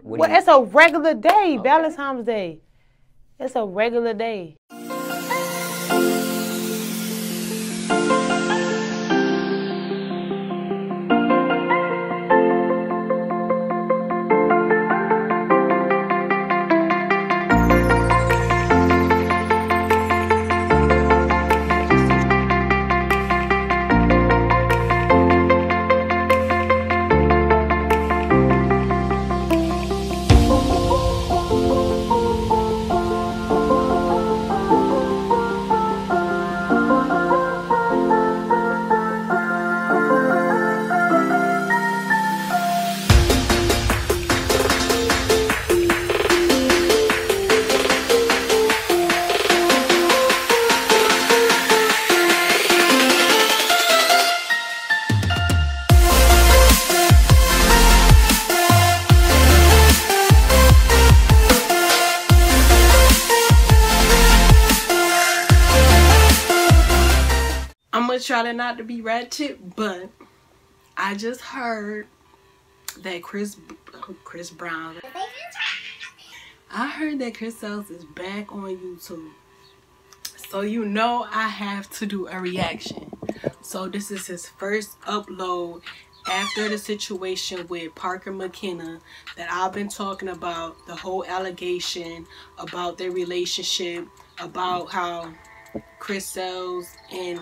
Well, it's a regular day, okay. Valentine's Day. It's a regular day. Trying not to be ratchet, but I just heard that Chris Brown. I heard that Chris Sails is back on YouTube. So you know I have to do a reaction. So this is his first upload after the situation with Parker McKenna that I've been talking about, the whole allegation about their relationship, about how Chris Sails and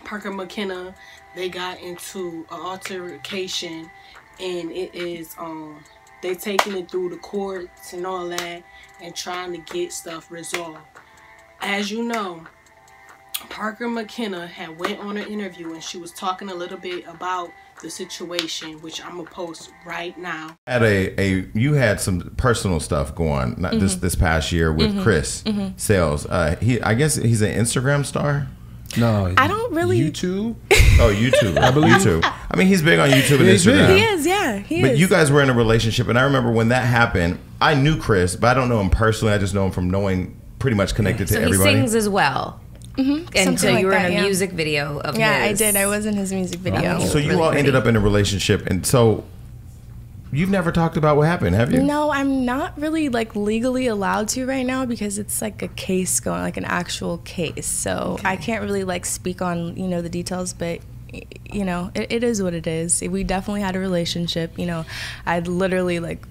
Parker McKenna, they got into an altercation, and it is they taking it through the courts and all that and trying to get stuff resolved. As you know, Parker McKenna had went on an interview and she was talking a little bit about the situation, which I'm gonna post right now. You had some personal stuff going this past year with Chris Sails. I guess he's an Instagram star. No, I don't really. YouTube? Oh, YouTube. I believe YouTube. I mean, he's big on YouTube and Instagram. He is, yeah, he is. But you guys were in a relationship, and I remember when that happened, I knew Chris, but I don't know him personally. I just know him from knowing pretty much connected to everybody. So he sings as well. And so you were in a music video of his. Yeah, I did. I was in his music video. So you all ended up in a relationship, and so you've never talked about what happened, have you? No, I'm not really like legally allowed to right now because it's like a case going, like an actual case. So I can't really like speak on, you know, the details, but you know, it is what it is. We definitely had a relationship. You know, I'd literally like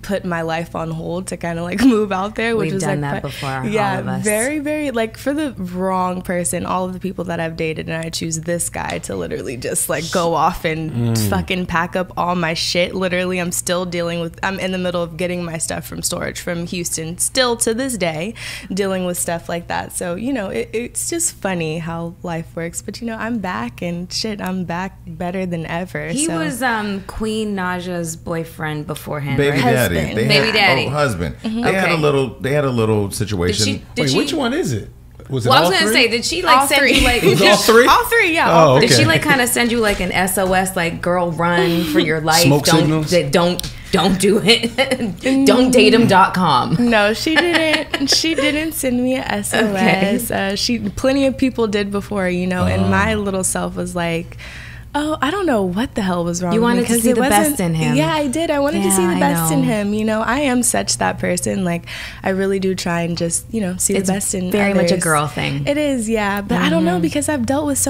put my life on hold to kind of like move out there, which We've was done like that before. yeah, all of us. very like for the wrong person. All of the people that I've dated, and I choose this guy to literally just like go off and fucking pack up all my shit. Literally, I'm in the middle of getting my stuff from storage from Houston, still to this day, dealing with stuff like that. So you know, it's just funny how life works. But you know, I'm back and shit. I'm back better than ever. He was Queen Naija's boyfriend beforehand, Baby right? daddy. Baby daddy. Oh, husband. They had a little situation. Wait, which one is it? Was it well, all I was gonna three? say, did she like send you like was all three? All three, yeah. Oh, okay. Did she like kind of send you like an SOS, like girl, run for your life? Smoke signals? Don't do it. Don't date him.com. No, she didn't. She didn't send me a SOS. Okay. Plenty of people did before, you know, and my little self was like, oh, I don't know what the hell was wrong. You wanted with me, to see the best in him. Yeah, I did. I wanted to see the best in him. You know, I am such that person. Like, I really do try and just, you know, see the best in very others. much a girl thing. It is, yeah. But I don't know, because I've dealt with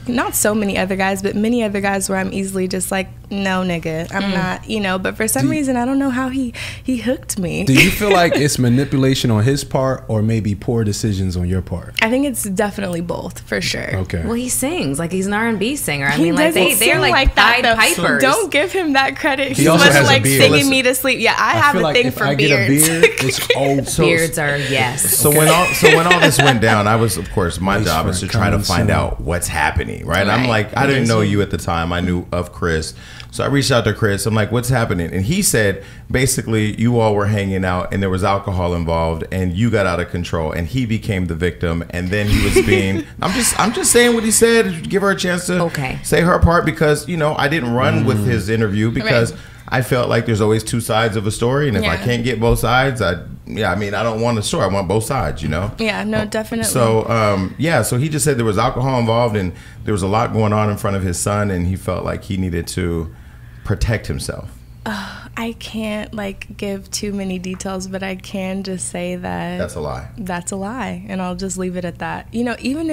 not so many other guys, but many other guys where I'm easily just like, no, nigga, I'm not, you know. But for some reason, I don't know how he hooked me. Do you feel like it's manipulation on his part or maybe poor decisions on your part? I think it's definitely both, for sure. Okay. Well, he sings. Like, he's an R&B singer. I He mean, like, they're like Pied Pipers. Don't give him that credit. He He's also much has a like beard. singing me to sleep. Yeah, I have feel a like thing if for I beards. get a beard, it's old. Beards are yes. So when all this went down, I was, of course, my job is to try to find out what's happening, right? I'm like, I didn't know you at the time. I knew of Chris. So I reached out to Chris. I'm like, what's happening? And he said, basically, you all were hanging out and there was alcohol involved and you got out of control and he became the victim. And then he was being, I'm just saying what he said. Give her a chance to say her part because, you know, I didn't run with his interview because I felt like there's always two sides of a story. And if I can't get both sides, I don't want a story. I want both sides, you know? Yeah, no, definitely. So, so he just said there was alcohol involved and there was a lot going on in front of his son and he felt like he needed to protect himself. I can't like give too many details, but I can just say that that's a lie. That's a lie, and I'll just leave it at that. You know, even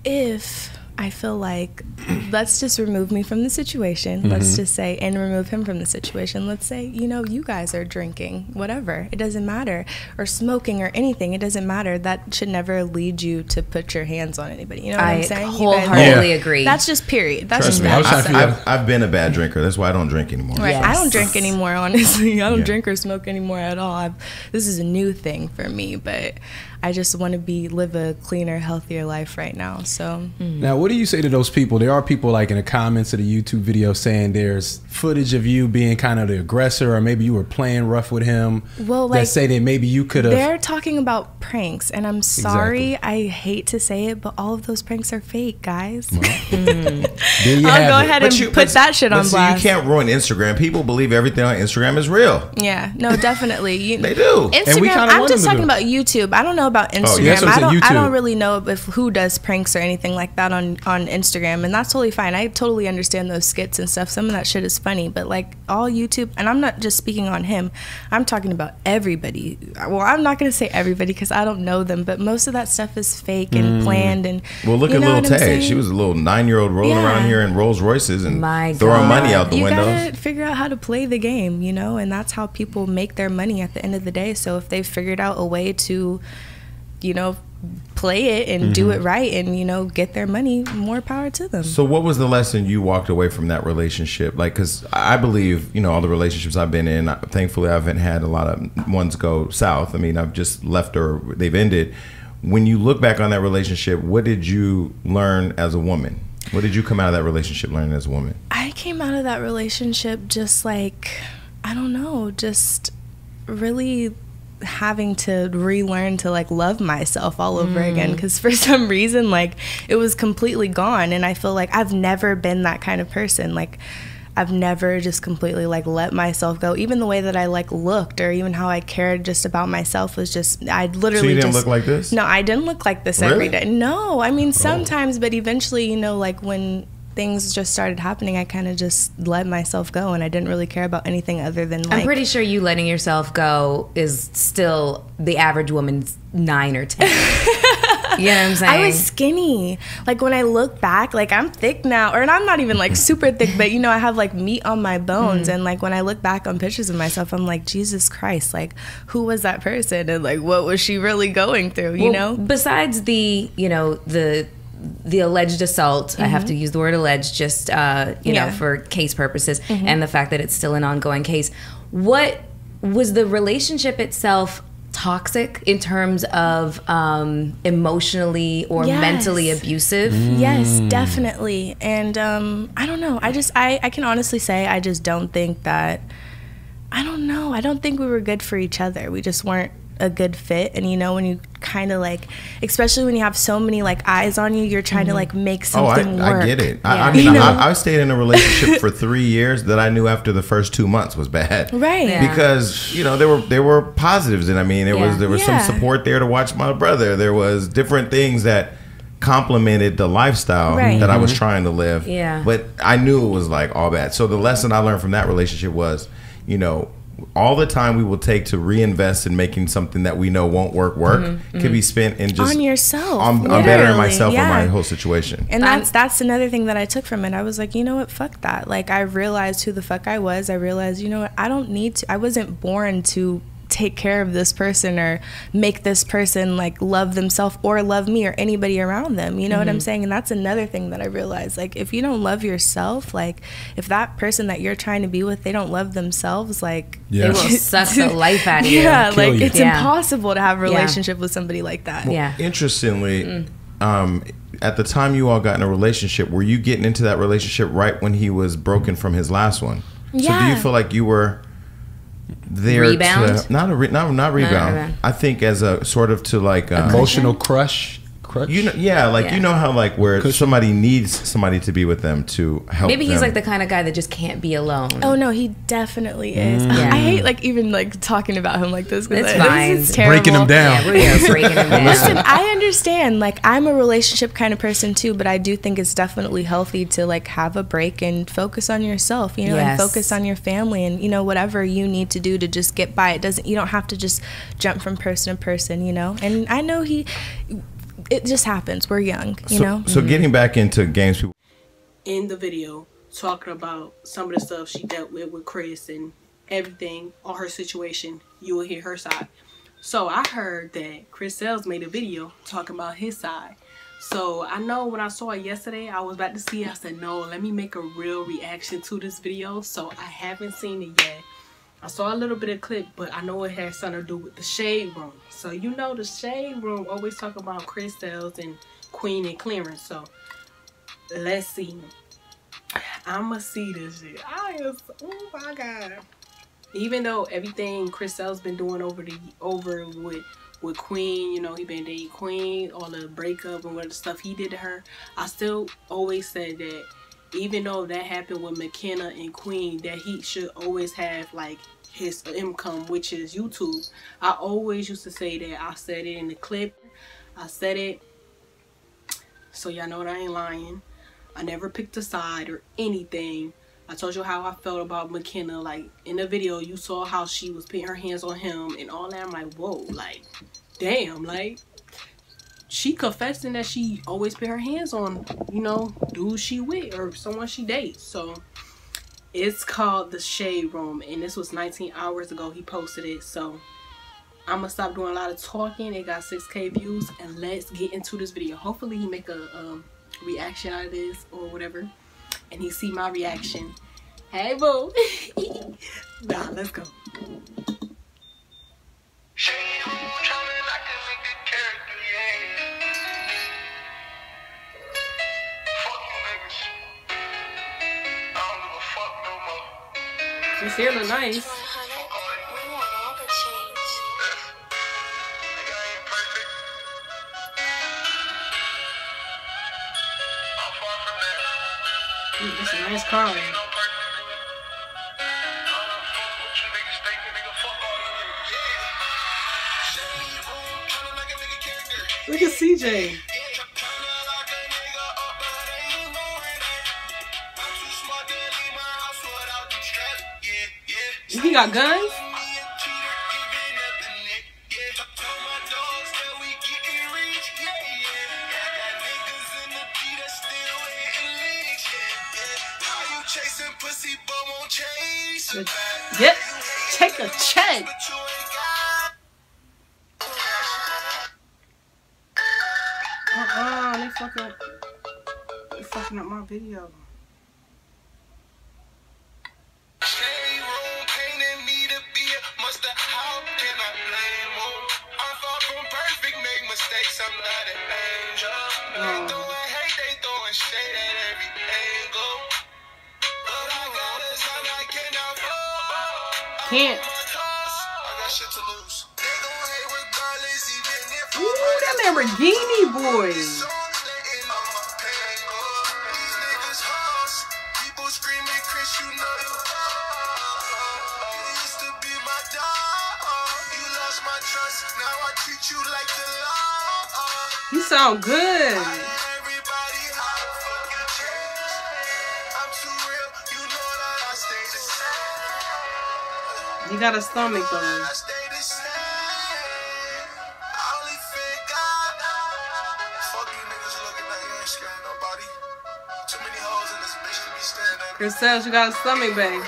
if I feel like let's just remove me from the situation. Let's just say, and remove him from the situation. Let's say, you know, you guys are drinking, whatever. It doesn't matter. Or smoking or anything. It doesn't matter. That should never lead you to put your hands on anybody. You know what I'm saying? I wholeheartedly agree. That's just period. That's Trust just me. I've been a bad drinker. That's why I don't drink anymore. Right. Yes. I don't drink anymore, honestly. I don't drink or smoke anymore at all. This is a new thing for me, but I just want to live a cleaner, healthier life right now. So now, what do you say to those people? There are people like in the comments of the YouTube video saying there's footage of you being kind of the aggressor, or maybe you were playing rough with him. Well, like, that say that maybe you could have. They're talking about pranks, and I'm sorry, I hate to say it, but all of those pranks are fake, guys. Well, I'll go ahead and put that shit on blast. You can't ruin Instagram. People believe everything on Instagram is real. Yeah, no, definitely. They do. Instagram. I'm just talking about YouTube. I don't know about Instagram. I don't really know if who does pranks or anything like that on Instagram, and that's totally fine. I totally understand those skits and stuff. Some of that shit is funny, but like all YouTube, and I'm not just speaking on him, I'm talking about everybody. Well, I'm not going to say everybody because I don't know them, but most of that stuff is fake and planned. And well, look at Lil Tay. She was a little 9-year-old rolling around here in Rolls Royces and throwing money out the windows. You gotta figure out how to play the game, you know, and that's how people make their money at the end of the day. So if they've figured out a way to, you know, play it and do it right and, you know, get their money, more power to them. So what was the lesson you walked away from that relationship? Like, because I believe, you know, all the relationships I've been in, thankfully I haven't had a lot of ones go south. I mean, I've just left or they've ended. When you look back on that relationship, what did you learn as a woman? What did you come out of that relationship learning as a woman? I came out of that relationship just like, I don't know, just really having to relearn to like love myself all over again, because for some reason like it was completely gone, and I feel like I've never been that kind of person. Like I've never just completely like let myself go. Even the way that I like looked, or even how I cared just about myself was just, I literally. So you didn't look like this? No, I didn't look like this every day. No, I mean sometimes, but eventually, you know, like when things just started happening, I kind of just let myself go, and I didn't really care about anything other than like. I'm pretty sure you letting yourself go is still the average woman's 9 or 10. You know what I'm saying? I was skinny. Like when I look back, like I'm thick now, or I'm not even like super thick, but you know, I have like meat on my bones. And like when I look back on pictures of myself, I'm like, Jesus Christ, like who was that person? And like, what was she really going through, you know? Besides the, you know, the alleged assault, I have to use the word alleged just, you know, for case purposes, and the fact that it's still an ongoing case. What was the relationship itself toxic in terms of emotionally or mentally abusive? Yes, definitely. And I don't know. I can honestly say I just don't think that, I don't know. I don't think we were good for each other. We just weren't a good fit. And you know, when you kind of like, especially when you have so many like eyes on you, you're trying to like make something work. I get it. I mean, I stayed in a relationship for 3 years that I knew after the first 2 months was bad, right? Because you know there were positives, and I mean there was some support there to watch my brother. There was different things that complemented the lifestyle that I was trying to live. But I knew it was like all bad. So the lesson I learned from that relationship was, you know, all the time we will take to reinvest in making something that we know won't work can be spent in just on yourself, on bettering myself or my whole situation. And that's another thing that I took from it. I was like, you know what, fuck that. Like I realized who the fuck I was. I realized, you know what, I don't need to. I wasn't born to take care of this person or make this person like love themselves or love me or anybody around them, you know what I'm saying? And that's another thing that I realized, like if you don't love yourself, like if that person that you're trying to be with, they don't love themselves, like they will suck the life out of you. Like it's impossible to have a relationship with somebody like that. Well, interestingly, at the time you all got in a relationship, were you getting into that relationship right when he was broken from his last one? Yeah. So do you feel like you were there Rebound? to not rebound? I think as a sort of to like Emotional crush. You know, you know how like where somebody needs somebody to be with them to help. Maybe he's them. like the kind of guy that just can't be alone. Oh no, he definitely is. Yeah. I hate like even like talking about him like this because It's fine. this is terrible. Breaking him down. Yeah, we're breaking him down. Listen, I understand. Like I'm a relationship kind of person too, but I do think it's definitely healthy to like have a break and focus on yourself, you know, and focus on your family and you know whatever you need to do to just get by. You don't have to just jump from person to person, you know. And I know it just happens. We're young, you know. So getting back into games, people in the video talking about some of the stuff she dealt with Chris and everything, all her situation, you will hear her side. So I heard that Chris Sails made a video talking about his side. So I know when I saw it yesterday, I was about to see it. I said, no, let me make a real reaction to this video. So I haven't seen it yet. I saw a little bit of clip, but I know it has something to do with the Shade Room. So you know the Shade Room always talk about Chris Sails and Queen and Clarence. So let's see. I'ma see this shit. Oh my god. Even though everything Chris Sails been doing over with Queen, you know, he been dating Queen, all the breakup and what the stuff he did to her, I still always said that even though that happened with McKenna and Queen, that he should always have like his income, which is YouTube. I always used to say that. I said it in the clip. I said it. So y'all know that I ain't lying. I never picked a side or anything. I told you how I felt about McKenna. Like in the video, you saw how she was putting her hands on him and all that. I'm like, whoa, like, damn, like, she confessing that she always put her hands on, you know, dudes she with or someone she dates. So it's called The Shade Room, and this was 19 hours ago he posted it. So I'm gonna stop doing a lot of talking. It got 6K views, and let's get into this video. Hopefully he make a reaction out of this or whatever, and he see my reaction. Hey boo. Nah, let's go. This hair look nice. Ooh, that's a nice car. Look at CJ. He got guns? Yep, take a check. They fucking up my video. Can't. Ooh, that Lamborghini boy. You sound good. You got a stomach though. Chris Sails, you got a stomach, babe.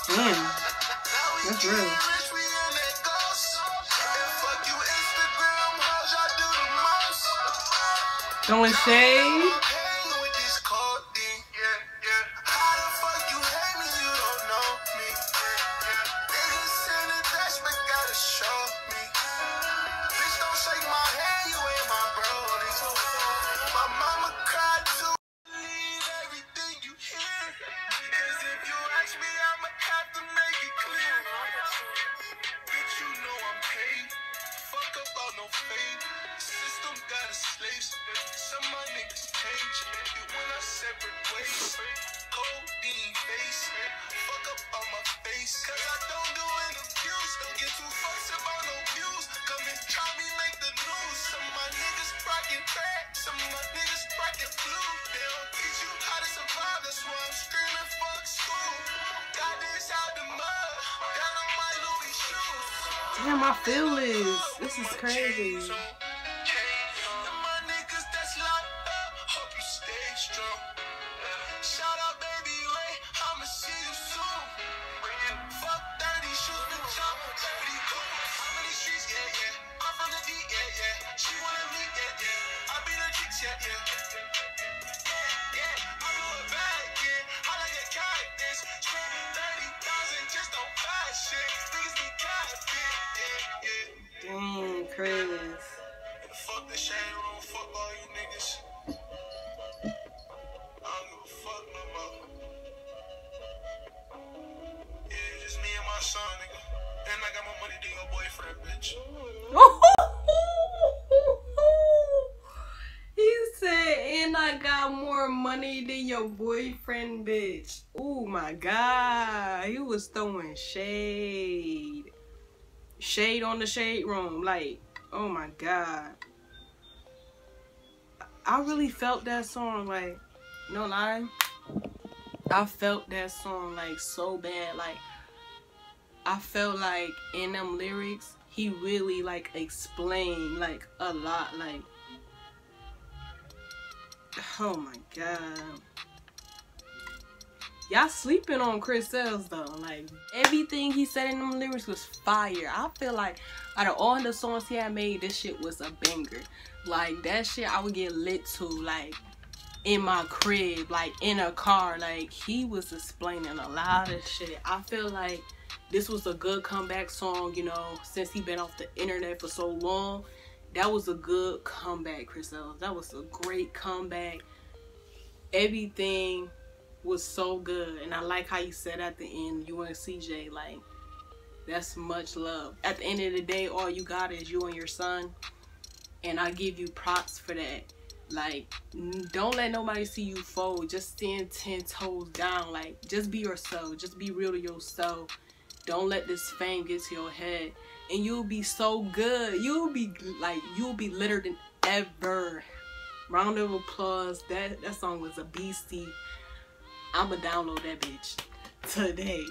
Damn, that's real. Throwing shade. Cause I don't do an abuse. Don't get too fussed about no views. Come and try me, make the news. Some of my niggas bracket back. Some of my niggas bracket flu. They don't teach you how to survive. That's why I'm screaming fuck school. Got this out the mud. Down on my Louis shoes. Damn, I feel this. This is crazy. Shout out, baby Ray. I'ma see you soon. Fuck 30 shoes, bitch. I'm 30 cool. I'm in the streets, yeah, yeah. I'm from the D, yeah, yeah. She wanna meet, yeah, yeah. I be the chicks, yeah, yeah. Yeah, yeah. I do it bad, yeah. I like a cactus. Spending 30,000 just on fat shit. Niggas be catfish, yeah, yeah. Dang, Chris. Fuck the shade room, fuck all you niggas. I don't give a fuck no more. Yeah, just me and my son, nigga. And I got more money than your boyfriend, bitch. He said, and I got more money than your boyfriend, bitch. Oh my God. He was throwing shade. Shade on the shade room. Like, oh my God. I really felt that song, like, no lie. I felt that song like so bad. Like, I felt like in them lyrics, he really like explained like a lot. Like, oh my God. Y'all sleeping on Chris Sails though. Like, everything he said in them lyrics was fire. I feel like out of all the songs he had made, this shit was a banger. Like, that shit I would get lit to, like, in my crib, like, in a car. Like, he was explaining a lot of shit. I feel like this was a good comeback song, you know, since he been off the internet for so long. That was a good comeback, Chris Sails. That was a great comeback. Everything was so good. And I like how you said at the end, you and CJ, like, that's much love. At the end of the day, all you got is you and your son. And I give you props for that. Like, don't let nobody see you fold. Just stand 10 toes down. Like, just be yourself. Just be real to yourself. Don't let this fame get to your head. And you'll be so good. You'll be litter than ever. Round of applause. That song was a beastie. I'ma download that bitch today.